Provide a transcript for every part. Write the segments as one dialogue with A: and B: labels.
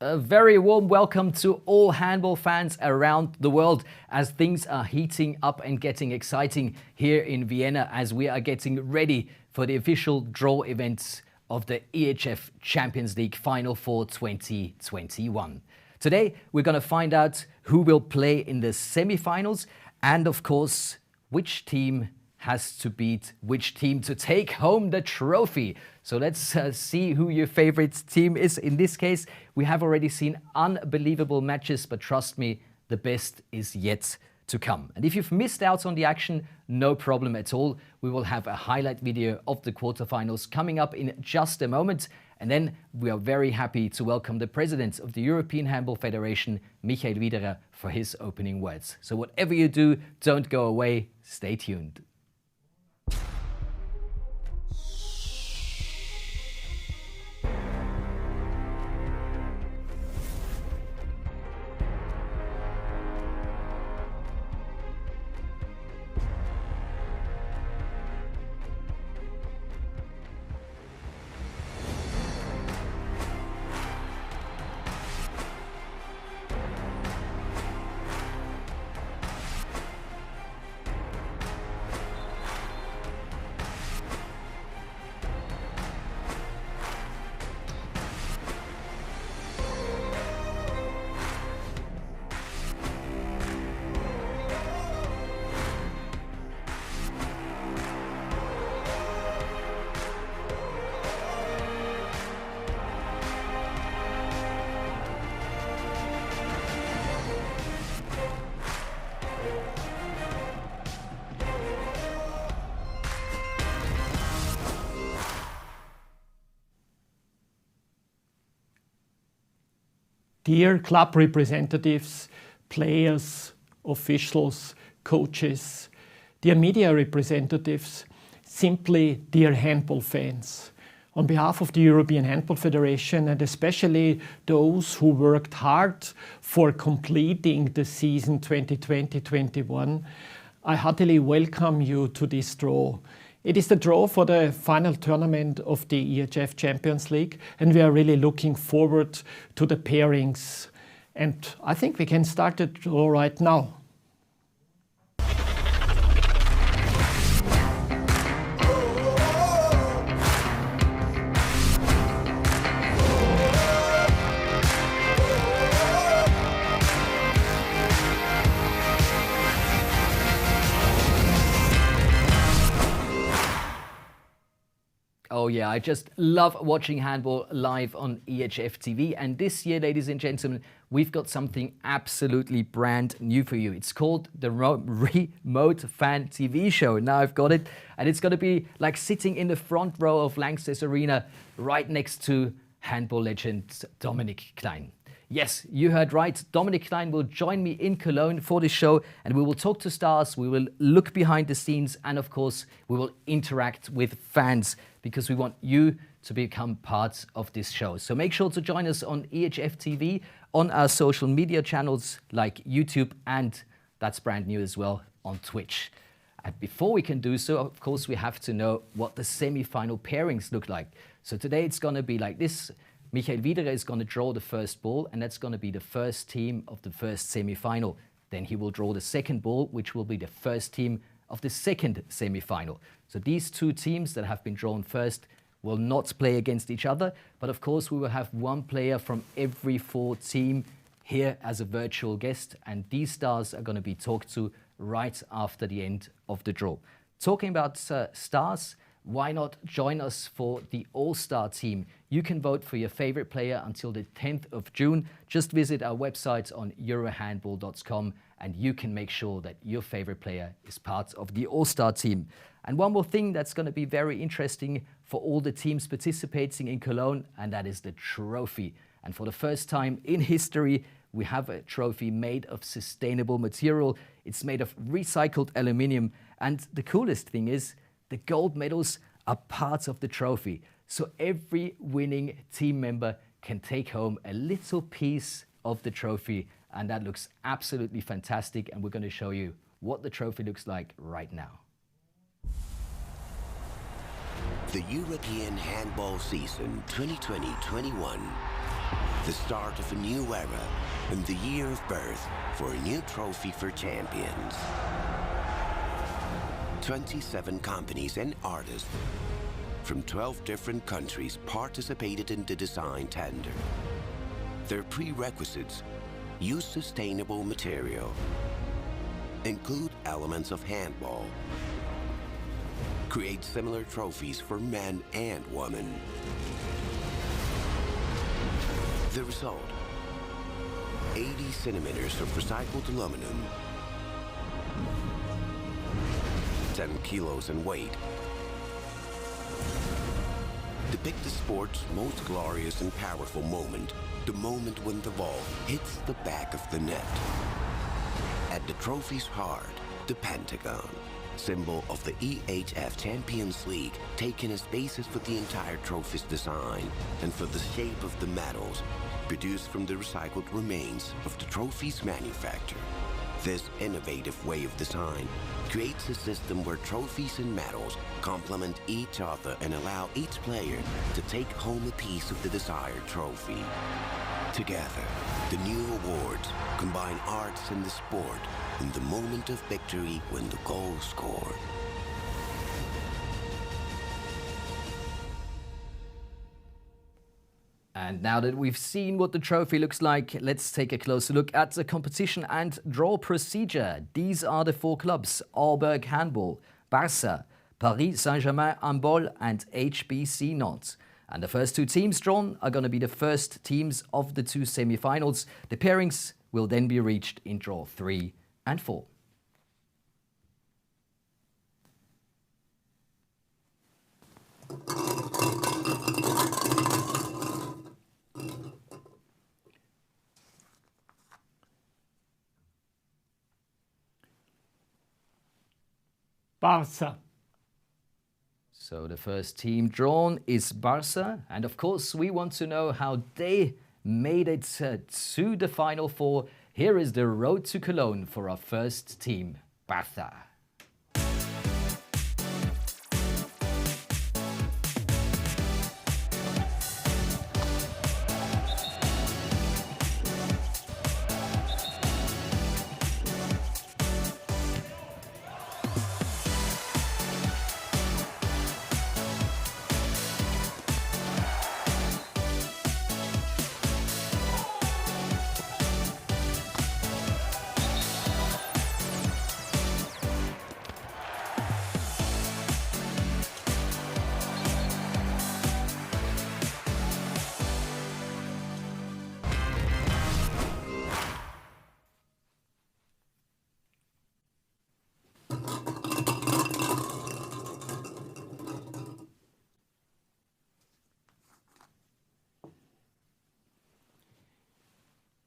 A: A very warm welcome to all handball fans around the world as things are heating up and getting exciting here in Vienna as we are getting ready for the official draw events of the EHF Champions League Final 4 2021. Today we're going to find out who will play in the semi-finals and of course which team has to beat which team to take home the trophy. So let's see who your favorite team is. In this case, we have already seen unbelievable matches, but trust me, the best is yet to come. And if you've missed out on the action, no problem at all. We will have a highlight video of the quarterfinals coming up in just a moment. And then we are very happy to welcome the president of the European Handball Federation, Michael Wiederer, for his opening words. So whatever you do, don't go away. Stay tuned.
B: Dear club representatives, players, officials, coaches, dear media representatives, simply dear handball fans. On behalf of the European Handball Federation and especially those who worked hard for completing the season 2020-21, I heartily welcome you to this draw. It is the draw for the final tournament of the EHF Champions League, and we are really looking forward to the pairings. And I think we can start the draw right now.
A: Oh yeah, I just love watching handball live on EHF TV. And this year, ladies and gentlemen, we've got something absolutely brand new for you. It's called the Remote Fan TV show. Now I've got it. And it's going to be like sitting in the front row of Lanxess Arena right next to handball legend Dominik Klein. Yes, you heard right. Dominik Klein will join me in Cologne for this show and we will talk to stars, we will look behind the scenes and of course we will interact with fans because we want you to become part of this show. So make sure to join us on EHF TV, on our social media channels like YouTube and that's brand new as well on Twitch. And before we can do so, of course, we have to know what the semi-final pairings look like. So today it's going to be like this. Michael Wiederer is going to draw the first ball, and that's going to be the first team of the first semi-final. Then he will draw the second ball, which will be the first team of the second semi-final. So these two teams that have been drawn first will not play against each other, but of course we will have one player from every four team here as a virtual guest, and these stars are going to be talked to right after the end of the draw. Talking about stars, why not join us for the All-Star team? You can vote for your favorite player until the 10th of June. Just visit our website on eurohandball.com and you can make sure that your favorite player is part of the All-Star team. And one more thing that's going to be very interesting for all the teams participating in Cologne, and that is the trophy. And for the first time in history, we have a trophy made of sustainable material. It's made of recycled aluminium. And the coolest thing is, the gold medals are part of the trophy. So every winning team member can take home a little piece of the trophy. And that looks absolutely fantastic. And we're going to show you what the trophy looks like right now.
C: The European Handball season 2020-21 The start of a new era and the year of birth for a new trophy for champions. 27 companies and artists from 12 different countries participated in the design tender. Their prerequisites: use sustainable material, include elements of handball, create similar trophies for men and women. The result: 80 centimeters of recycled aluminum, 10 kilos in weight, depict the sport's most glorious and powerful moment, the moment when the ball hits the back of the net. At the trophy's heart, the Pentagon, symbol of the EHF Champions League, taken as basis for the entire trophy's design and for the shape of the medals, produced from the recycled remains of the trophy's manufacturer. This innovative way of design creates a system where trophies and medals complement each other and allow each player to take home a piece of the desired trophy. Together, the new awards combine arts and the sport in the moment of victory when the goal is scored.
A: And now that we've seen what the trophy looks like, let's take a closer look at the competition and draw procedure. These are the 4 clubs: Aalborg Handball, Barca, Paris Saint-Germain Handball, and HBC Nantes. And the first 2 teams drawn are going to be the first teams of the 2 semi-finals. The pairings will then be reached in draw 3 and 4.
B: Barca.
A: So the first team drawn is Barca, and of course we want to know how they made it to the Final Four. Here is the road to Cologne for our first team, Barca.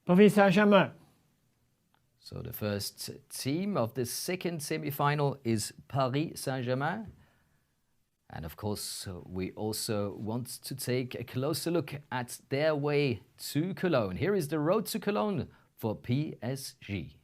B: Paris Saint-Germain.
A: So the first team of the second semi-final is Paris Saint-Germain. And of course, we also want to take a closer look at their way to Cologne. Here is the road to Cologne for PSG.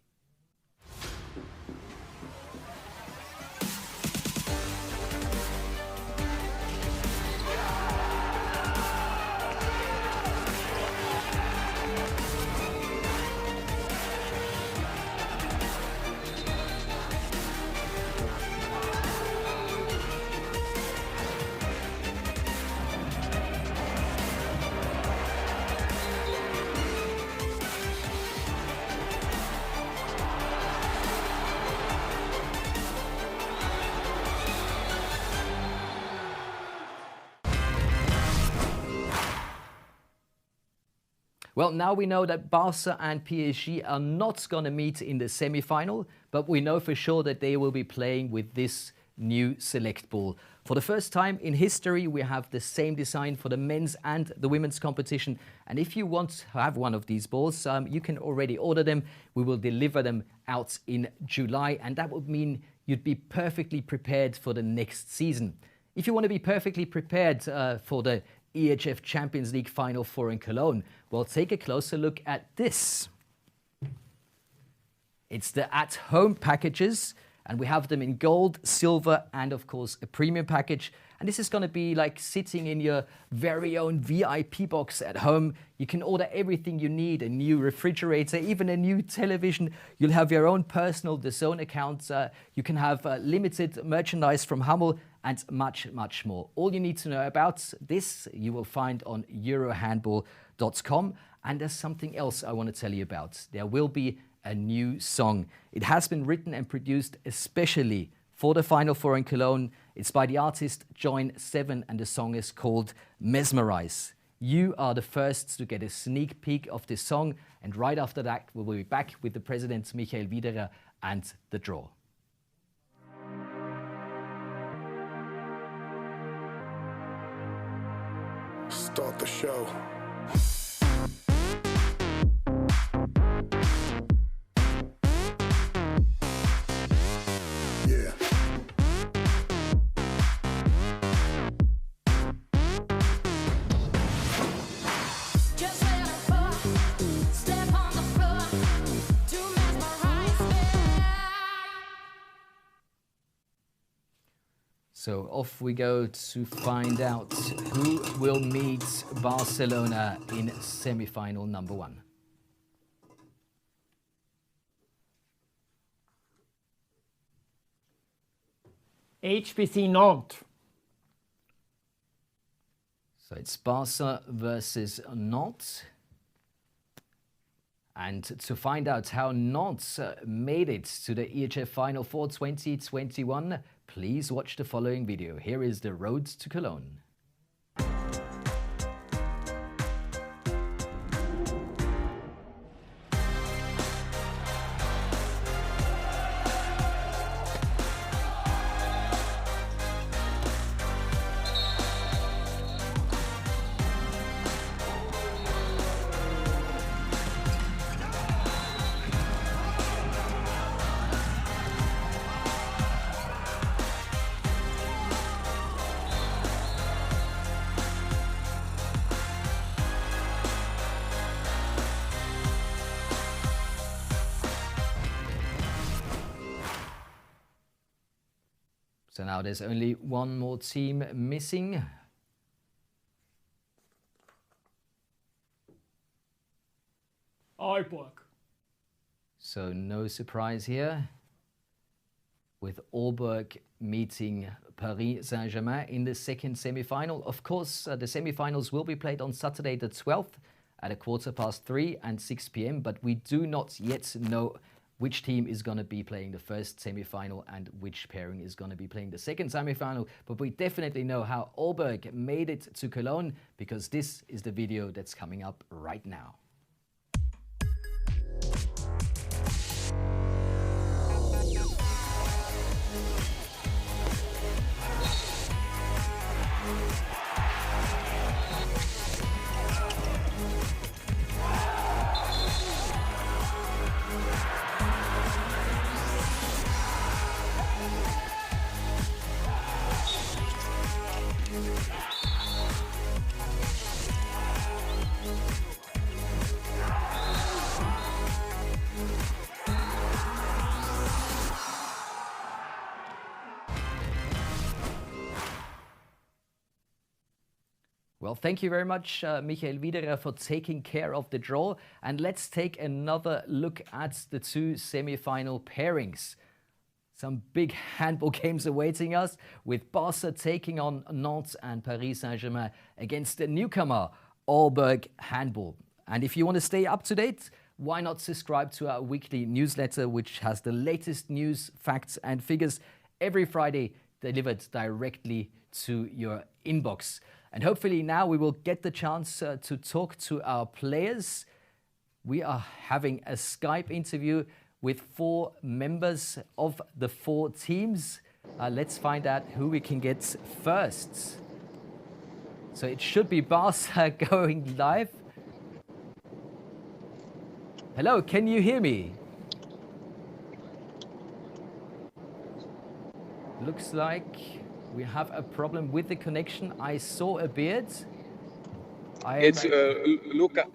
A: Well, now we know that Barca and PSG are not going to meet in the semi-final, but we know for sure that they will be playing with this new Select Ball. For the first time in history, we have the same design for the men's and the women's competition. And if you want to have one of these balls, you can already order them. We will deliver them out in July, and that would mean you'd be perfectly prepared for the next season. If you want to be perfectly prepared for the EHF Champions League Final 4 in Cologne, well, take a closer look at this. It's the at-home packages, And we have them in gold, silver, and of course a premium package. And this is going to be like sitting in your very own VIP box at home. You can order everything you need, a new refrigerator, even a new television. You'll have your own personal DAZN account. You can have limited merchandise from Handball and much, much more. All you need to know about this, you will find on eurohandball.com. And there's something else I want to tell you about. There will be a new song. It has been written and produced especially for the Final Four in Cologne. It's by the artist Join7 and the song is called Mesmerize. You are the first to get a sneak peek of this song, and right after that we will be back with the President Michael Widerer and the draw.
D: Start the show. Yeah.
E: Just let her fall, step on the floor to mesmerize me.
A: So off we go to find out who will meet Barcelona in semi-final number 1.
B: HBC Nantes.
A: So it's Barca versus Nantes. And to find out how Nantes made it to the EHF Final 4 2021, please watch the following video. Here is the road to Cologne. So now there's only one more team missing.
B: Aalborg.
A: So no surprise here, with Aalborg meeting Paris Saint-Germain in the second semi-final. Of course, the semi-finals will be played on Saturday the 12th at 3:15 and 6 p.m. But we do not yet know which team is going to be playing the first semi-final and which pairing is going to be playing the second semi-final. But we definitely know how Aalborg made it to Cologne, because this is the video that's coming up right now. Well, thank you very much, Michael Widerer, for taking care of the draw. And let's take another look at the two semi-final pairings. Some big handball games awaiting us, with Barca taking on Nantes and Paris Saint-Germain against the newcomer, Aalborg Handball. And if you want to stay up to date, why not subscribe to our weekly newsletter, which has the latest news, facts and figures every Friday delivered directly to your inbox. And hopefully now we will get the chance to talk to our players. We are having a Skype interview with 4 members of the 4 teams. Let's find out who we can get first. So it should be Barca going live. Hello, can you hear me? Looks like we have a problem with the connection. I saw a beard.
F: It's Luca.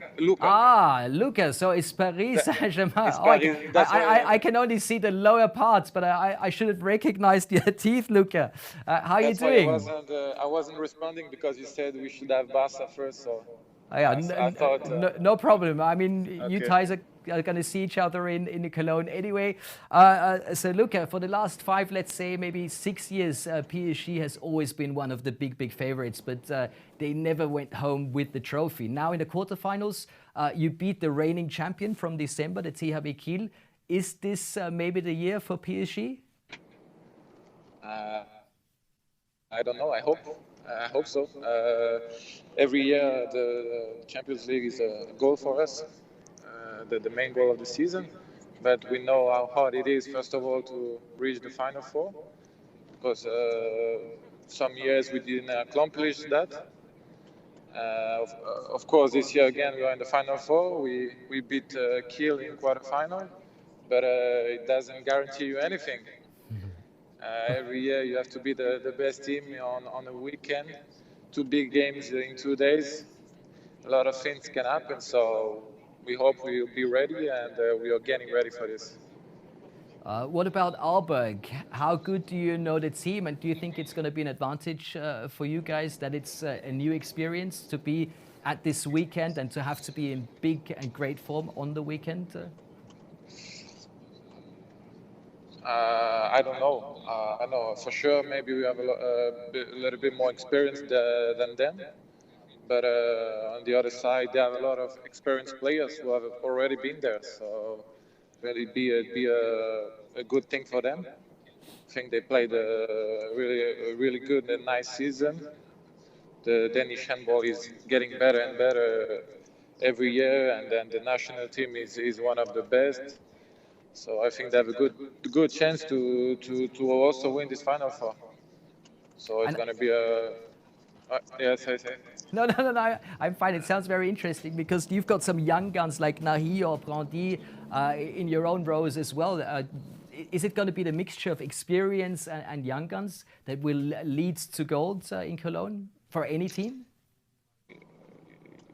A: Luca. So it's Paris Saint-Germain.
F: It's
A: Oh, I,
F: Paris.
A: can,
F: That's why.
A: I can only see the lower parts, but I should have recognized your teeth, Luca. How are you
F: That's why
A: doing?
F: I wasn't responding because you said we should have Barca first. So
A: Yeah,
F: I thought.
A: no problem. I mean, you
F: Okay.
A: guys are going to see each other in Cologne anyway. So, Luca, for the last 5, let's say maybe 6 years, PSG has always been one of the big favorites, but they never went home with the trophy. Now in the quarterfinals, you beat the reigning champion from December, the THW Kiel. Is this maybe the year for PSG?
F: I don't know. I hope so. Every year the Champions League is a goal for us, the main goal of the season. But we know how hard it is, first of all, to reach the Final Four, because some years we didn't accomplish that. Of course, this year again we are in the Final Four. We beat Kiel in quarterfinal, but it doesn't guarantee you anything. Every year you have to be the best team on a weekend. 2 big games in 2 days. A lot of things can happen, so we hope we'll be ready, and we are getting ready for this.
A: What about Aalborg? How good do you know the team, and do you think it's going to be an advantage for you guys that it's a new experience to be at this weekend and to have to be in big and great form on the weekend?
F: I don't know. I know for sure maybe we have a little bit more experience than them. But on the other side, they have a lot of experienced players who have already been there. So really be a good thing for them. I think they played a really good and nice season. The Danish handball is getting better and better every year, and then the national team is one of the best. So I think they have a good chance to also win this Final Four. So it's going to be a... yes, I say.
A: No, I'm fine. It sounds very interesting because you've got some young guns like Nahi or Brandy in your own rows as well. Is it going to be the mixture of experience and young guns that will lead to gold in Cologne for any team?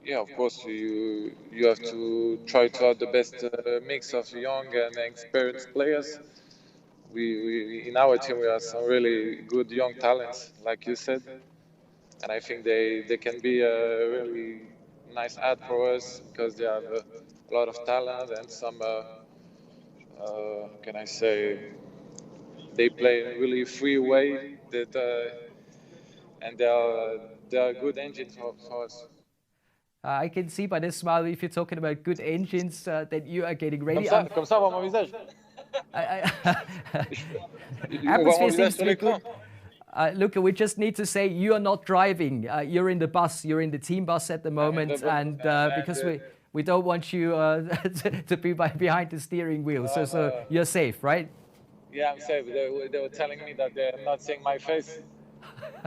F: Yeah, of course, you have to try to have the best mix of young and experienced players. We in our team we have some really good young talents, like you said, and I think they can be a really nice add for us because they have a lot of talent and some. Can I say? They play in a really free way that, and they are a good engine for us.
A: I can see by this smile, if you're talking about good engines, that you are getting ready.
F: Comme ça, on voit mon visage.
A: Atmosphere seems to be good. Luca, we just need to say you are not driving. You're in the bus. You're in the team bus at the moment, and because we don't want you to be behind the steering wheel. So you're safe, right?
F: Yeah, I'm safe. They were telling me that they're not seeing my face,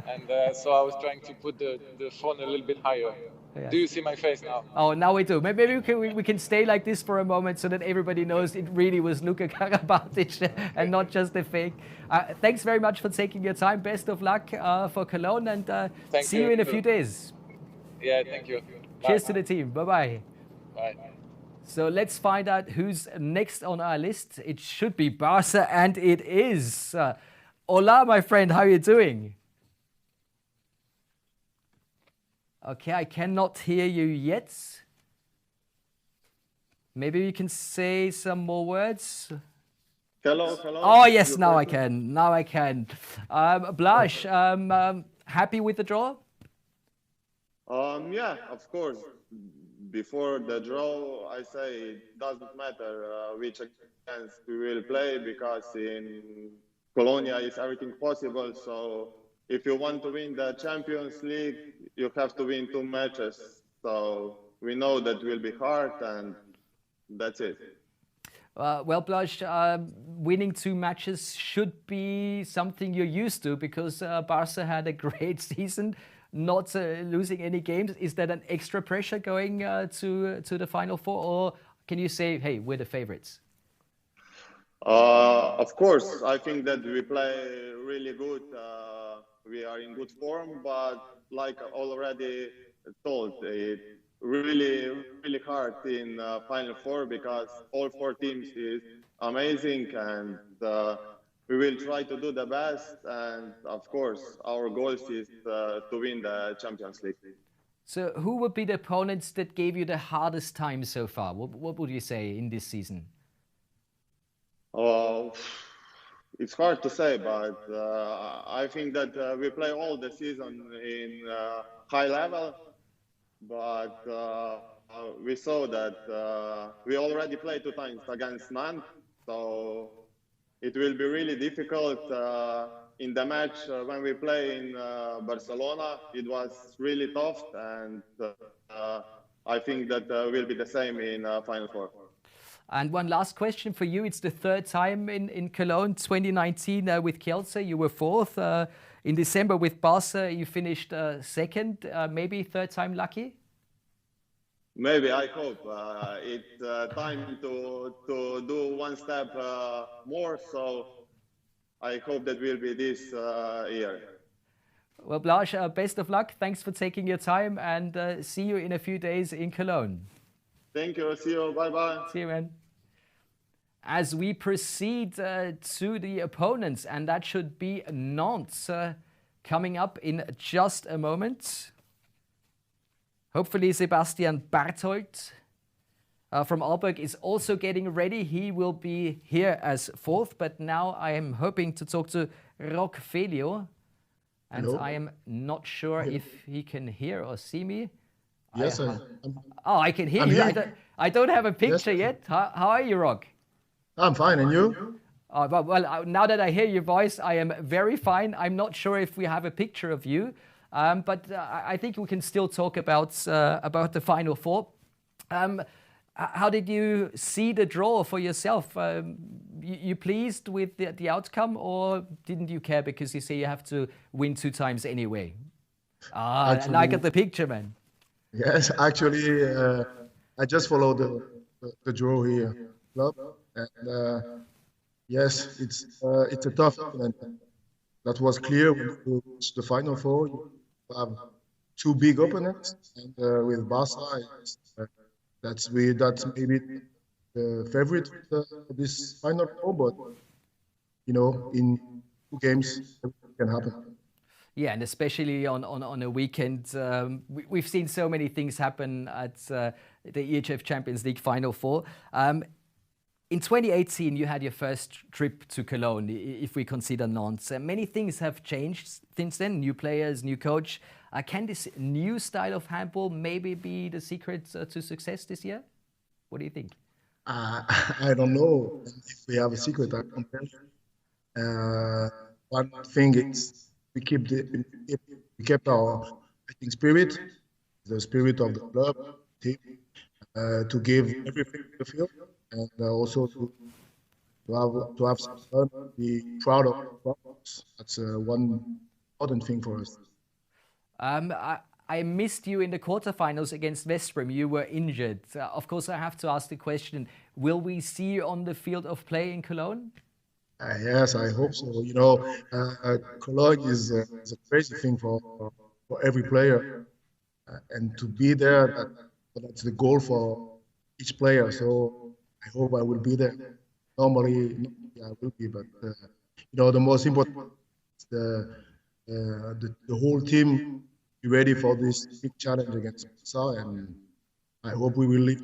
F: and so I was trying to put the phone a little bit higher.
A: Yeah.
F: Do you see my face now?
A: Oh, now we do. Maybe we can stay like this for a moment so that everybody knows it really was Luka Karabatic and not just a fake. Thanks very much for taking your time. Best of luck for Cologne, and see you in a few days.
F: Yeah, thank you.
A: Cheers to the team. Bye-bye.
F: Bye.
A: So let's find out who's next on our list. It should be Barca, and it is. Hola, my friend. How are you doing? Okay, I cannot hear you yet. Maybe you can say some more words.
G: Hello.
A: Oh, yes, now I can. Now I can. Blaž, happy with the draw?
G: Yeah, of course. Before the draw, I say it doesn't matter which against we will play because in Colonia is everything possible. So if you want to win the Champions League, you have to win 2 matches. So we know that will be hard, and that's it.
A: Well, Blaž, winning 2 matches should be something you're used to because Barca had a great season, not losing any games. Is that an extra pressure going to the Final Four, or can you say, hey, we're the favorites?
G: Of course, I think that we play really good. We are in good form, but like already told, it really, really hard in Final Four because all four teams is amazing, and we will try to do the best. And of course, our goal is to win the Champions League.
A: So, who would be the opponents that gave you the hardest time so far? What would you say in this season?
G: It's hard to say, but I think that we play all the season in high level. But we saw that we already played 2 times against Nantes, so it will be really difficult in the match when we play in Barcelona. It was really tough, and I think that will be the same in Final Four.
A: And one last question for you. It's the third time in Cologne, 2019 with Kielce, you were fourth. In December with Barca, you finished second. Maybe third time lucky?
G: Maybe, I hope. It's time to do one step more, so I hope that will be this year.
A: Well, Blaž, best of luck. Thanks for taking your time, and see you in a few days in Cologne.
G: Thank you. See you. Bye-bye.
A: See you, man. As we proceed to the opponents, and that should be Nantes coming up in just a moment. Hopefully Sebastian Barthold from Aalborg is also getting ready. He will be here as fourth, but now I am hoping to talk to Rock Felio. And
H: Hello.
A: I am not sure if he can hear or see me.
H: Yes,
A: Oh, I can hear
H: I'm
A: you.
H: here.
A: I don't have a picture
H: Yes.
A: yet. How are you, Rock?
H: I'm fine, and you?
A: Well, now that I hear your voice, I am very fine. I'm not sure if we have a picture of you, but I think we can still talk about the Final Four. How did you see the draw for yourself? You pleased with the outcome, or didn't you care because you say you have to win 2 times anyway? And I got the picture, man.
H: Yes, actually, I just followed the draw here, club, and yes, it's a tough opponent. That was clear when you reach the Final Four. You have 2 big opponents, and with Barca, that's maybe the favorite for this Final Four. But you know, in 2 games, everything can happen.
A: Yeah, and especially on a weekend, we've seen so many things happen at the EHF Champions League Final Four. In 2018, you had your first trip to Cologne, if we consider Nantes. Many things have changed since then, new players, new coach. Can this new style of handball maybe be the secret to success this year? What do you think?
H: I don't know if we have a secret. I don't tell. One thing is we kept our fighting spirit, the spirit of the club, team, to give everything to the field, and also to have some fun, be proud of our progress. That's one important thing for us.
A: I missed you in the quarterfinals against Veszprém. You were injured. Of course, I have to ask the question, will we see you on the field of play in Cologne?
H: Yes, I hope so. You know, Cologne is a crazy thing for every player, and to be there, that's the goal for each player. So I hope I will be there. Normally, I will be, but you know, the most important is the whole team be ready for this big challenge against Barca, and I hope we will leave.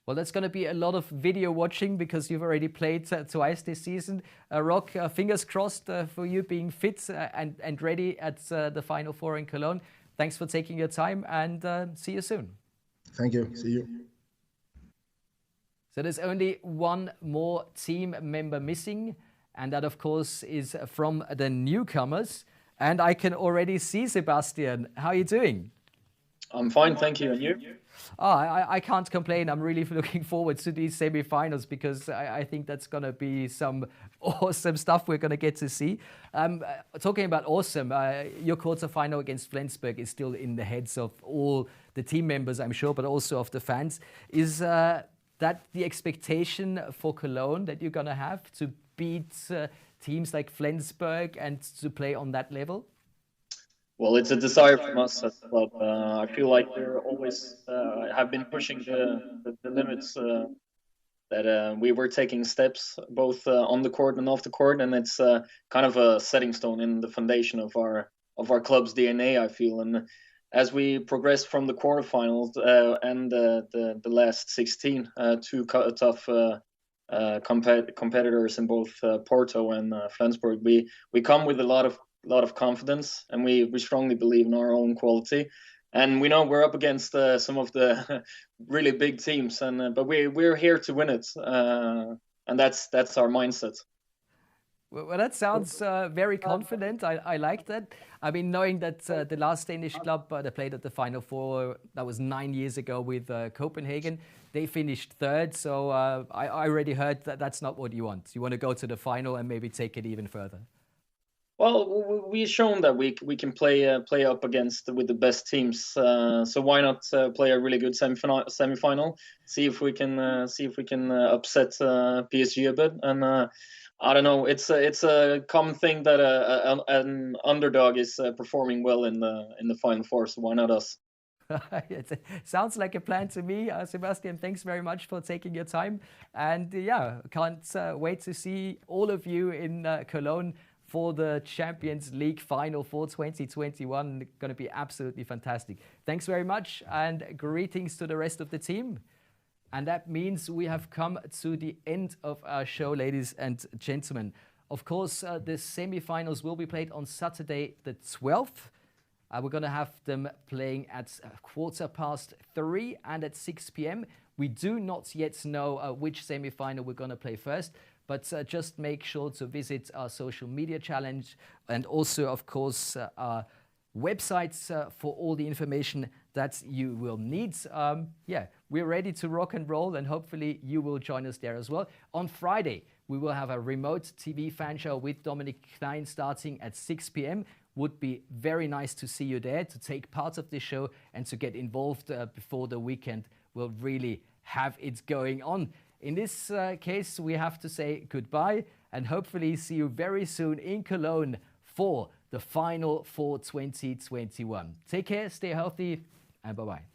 A: Well, that's going to be a lot of video watching because you've already played twice this season. Rock, fingers crossed for you being fit and ready at the Final Four in Cologne. Thanks for taking your time, and see you soon.
H: Thank you. See you.
A: So there's only one more team member missing, and that, of course, is from the newcomers. And I can already see Sebastian. How are you doing?
I: I'm fine, thank you. And you?
A: Oh, I can't complain. I'm really looking forward to these semi-finals because I think that's going to be some awesome stuff we're going to get to see. Talking about awesome, your quarterfinal against Flensburg is still in the heads of all the team members, I'm sure, but also of the fans. Is that the expectation for Cologne that you're going to have to beat teams like Flensburg and to play on that level?
I: Well, it's a desire from us as a club. I feel like we're always have been pushing the limits. That we were taking steps both on the court and off the court, and it's kind of a setting stone in the foundation of our club's DNA, I feel. And as we progress from the quarterfinals and the last 16, two tough competitors in both Porto and Flensburg, we come with a lot of confidence, and we strongly believe in our own quality. And we know we're up against some of the really big teams, and but we're here to win it, and that's our mindset.
A: Well, that sounds very confident. I like that. I mean, knowing that the last Danish club that played at the Final Four, that was 9 years ago with Copenhagen, they finished third. So I already heard that that's not what you want. You want to go to the final and maybe take it even further.
I: Well, we've shown that we can play up against with the best teams. So why not play a really good semifinal? See if we can upset PSG a bit. And I don't know. It's a common thing that an underdog is performing well in the Final Four. So why not us?
A: It sounds like a plan to me. Sebastian, thanks very much for taking your time. And yeah, can't wait to see all of you in Cologne for the Champions League Final for 2021. Going to be absolutely fantastic. Thanks very much, and greetings to the rest of the team. And that means we have come to the end of our show, ladies and gentlemen. Of course, the semi-finals will be played on Saturday the 12th. We're going to have them playing at 3:15 and at 6 p.m. We do not yet know which semi-final we're going to play first, but just make sure to visit our social media challenge and also, of course, our websites for all the information that you will need. Yeah, we're ready to rock and roll, and hopefully you will join us there as well. On Friday, we will have a remote TV fan show with Dominic Klein starting at 6 p.m. Would be very nice to see you there, to take part of this show and to get involved before the weekend will really have it going on. In this case, we have to say goodbye and hopefully see you very soon in Cologne for the Final for 2021. Take care, stay healthy, and bye-bye.